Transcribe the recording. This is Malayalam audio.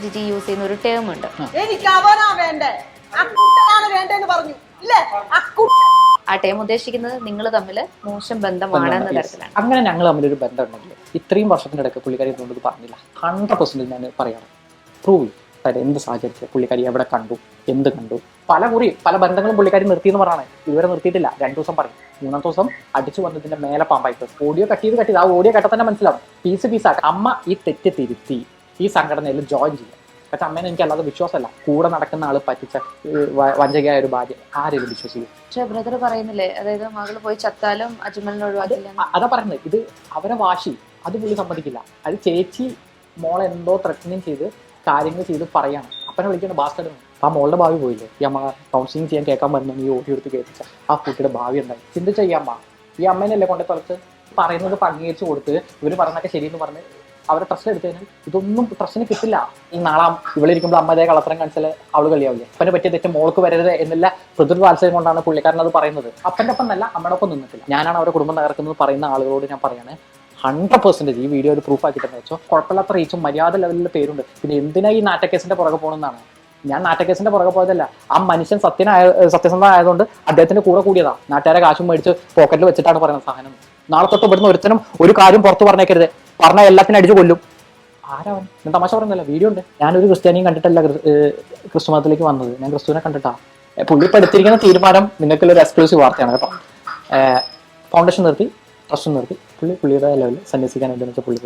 ജിജി യൂസ് ചെയ്യുന്ന ഒരു ടേം ഉണ്ട്. എനിക്ക് അവനാ വേണ്ടേ, അക്കുട്ടനാണ് വേണ്ടെന്ന് പറഞ്ഞു ഇല്ലേ? ആ ടേം ഉദ്ദേശിക്കുന്നത് നിങ്ങൾ തമ്മിൽ മോശം ബന്ധമാണെന്ന തരത്തിലാണ്. അങ്ങനെ ഞങ്ങൾ തമ്മിലൊരു ബന്ധം ഉണ്ടെങ്കിൽ ഇത്രയും വർഷത്തിനിടയ്ക്ക് പുള്ളിക്കാരി ഇതുകൊണ്ട് പറഞ്ഞില്ല. 100% ഞാൻ പറയണം, പ്രൂവ് ചെയ്യും. അതായത് എന്ത് സാഹചര്യത്തിൽ പുള്ളിക്കാരി എവിടെ കണ്ടു, എന്ത് കണ്ടു, പല ബന്ധങ്ങളും പുള്ളിക്കാരി നിർത്തിയെന്ന് പറയാണ്. ഇതുവരെ നിർത്തിയിട്ടില്ല. 2 ദിവസം പറയും, 3-ാം ദിവസം അടിച്ചു വന്നതിന്റെ മേലെ പാമ്പായിട്ട് ഓഡിയോ കട്ടിയത് ആ ഓഡിയോ കേട്ടാൽ തന്നെ മനസ്സിലാവും. പീസാക്കി അമ്മ ഈ തെറ്റ് തിരുത്തി ഈ സംഘടനയിൽ ജോയിൻ ചെയ്യാം. പക്ഷെ അമ്മേനെ എനിക്ക് അല്ലാതെ വിശ്വാസമല്ല. കൂടെ നടക്കുന്ന ആള് പറ്റിച്ച വഞ്ചകയായ ഒരു ഭാര്യ ആരെങ്കിലും വിശ്വസിക്കും? പക്ഷെ ബ്രദർ പറയുന്നില്ലേ, അതായത് മകള് പോയി ചത്താലും അജ്മലിനെ ഒഴിവാക്കില്ല. അതാ പറയുന്നത്. ഇത് അവരെ വാശി, അത് പുള്ളി സമ്മതിക്കില്ല. അത് ചേച്ചി മോളെ എന്തോ ത്രെറ്റനിങ് ചെയ്ത് കാര്യങ്ങൾ ചെയ്ത് പറയാണ്. അപ്പനെ വിളിക്കേണ്ട ബാസ്കറ്റ്. ആ മോളുടെ ഭാവി പോയില്ലേ? ഈ അമ്മ കൗൺസിലിംഗ് ചെയ്യാൻ കേൾക്കാൻ വരുന്ന ഈ ഓടി എടുത്ത് കേൾപ്പിച്ച ആ കുട്ടിയുടെ ഭാവി ഉണ്ടായി. ചിന്തിച്ച ഈ അമ്മ ഈ അമ്മേനല്ലേ കൊണ്ടേ തുറച്ച് പറയുന്നത് അംഗീകരിച്ച് കൊടുത്ത് ഇവര് പറഞ്ഞൊക്കെ ശരിയെന്ന് പറഞ്ഞ് അവരെ ട്രസ്റ്റ് എടുത്തു കഴിഞ്ഞാൽ ഇതൊന്നും ട്രസ്റ്റിന് കിട്ടില്ല. ഈ നാളെ ഇവളിരിക്കുമ്പോൾ അമ്മതേ കളത്തരം കാണിച്ചാൽ അവള് കളിയാവില്ലേ? അപ്പനെ പറ്റിയ തെറ്റ് മോൾക്ക് വരരുത് എന്നുള്ള പ്രതിർ താല്പര്യം കൊണ്ടാണ് പുള്ളിക്കാരൻ അത് പറയുന്നത്. അപ്പൻ്റെ ഒപ്പം നല്ല അമ്മയുടെ ഒപ്പം നിന്നിട്ടില്ല. ഞാനാണ് അവരുടെ കുടുംബം തകർക്കുന്നത് പറയുന്ന ആളുകളോട് ഞാൻ പറയാണ്, 100% ഈ വീഡിയോ ഒരു പ്രൂഫ് ആക്കിയിട്ടെന്ന് വെച്ചോ. കുഴപ്പമില്ലാത്ത റീച്ചും മര്യാദ ലെവലിലെ പേരുണ്ട്. പിന്നെ എന്തിനാ ഈ നാറ്റക്കേസിന്റെ പുറകെ പോകണമെന്നാണ്. ഞാൻ നാറ്റക്കേസിന്റെ പുറകെ പോയതല്ല. ആ മനുഷ്യൻ സത്യസന്ധ ആയതുകൊണ്ട് അദ്ദേഹത്തിന്റെ കൂടെ കൂടിയതാ. നാട്ടുകാരെ കാശും മേടിച്ച് പോക്കറ്റിൽ വെച്ചിട്ടാണ് പറയുന്നത് സാധനം. നാളെ തൊട്ട് ഇവിടുന്ന് ഒരുത്തനും ഒരു കാര്യം പുറത്ത് പറഞ്ഞേക്കരുത്. പറഞ്ഞാൽ എല്ലാത്തിനും അടിച്ചു കൊല്ലും. ആരാവൻ? ഞാൻ തമാശ പറയുന്നില്ല, വീഡിയോ ഉണ്ട്. ഞാനൊരു ക്രിസ്ത്യാനിയും കണ്ടിട്ടല്ല ക്രിസ്തു മതത്തിലേക്ക് വന്നത്. ഞാൻ ക്രിസ്തുവിനെ കണ്ടിട്ടാ. പുള്ളി ഇപ്പൊ എടുത്തിരിക്കുന്ന തീരുമാനം നിങ്ങൾക്കുള്ള ഒരു എക്സ്ക്ലൂസീവ് വാർത്തയാണ് കേട്ടോ. ഫൗണ്ടേഷൻ നിർത്തി, ട്രസ്റ്റ് നിർത്തി പുള്ളിയുടെ ലെവലിൽ സന്യസിക്കാൻ എന്തെന്ന് വെച്ചാൽ പുള്ളി